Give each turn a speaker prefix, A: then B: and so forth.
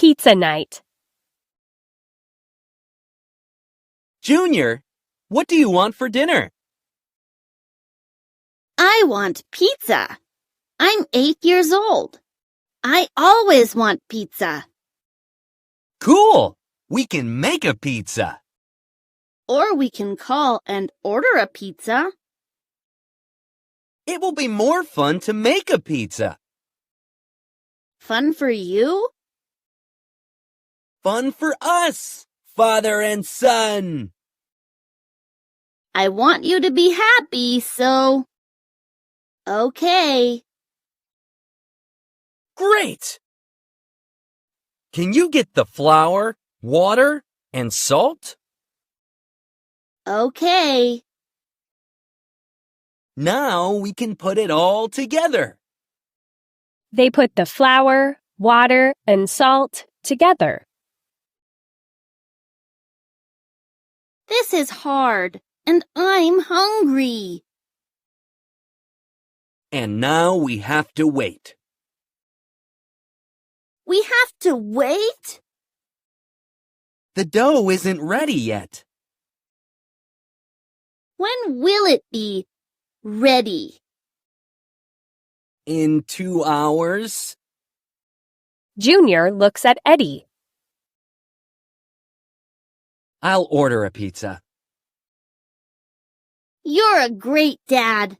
A: pizza night.
B: Junior, what do you want for dinner?
C: I want pizza. I'm 8 years old. I always want pizza.
B: Cool! We can make a pizza.
C: Or we can call and order a pizza.
B: It will be more fun to make a pizza.
C: Fun for you?
B: Fun for us, father and son.
C: I want you to be happy, so... Okay.
B: Great! Can you get the flour, water, and salt?
C: Okay.
B: Now we can put it all together.
A: They put the flour, water, and salt together.
C: This is hard, and I'm hungry.
B: And now we have to wait.
C: We have to wait?
B: The dough isn't ready yet.
C: When will it be ready?
B: In 2 hours?
A: Junior looks at Eddie.
B: I'll order a pizza.
C: You're a great dad.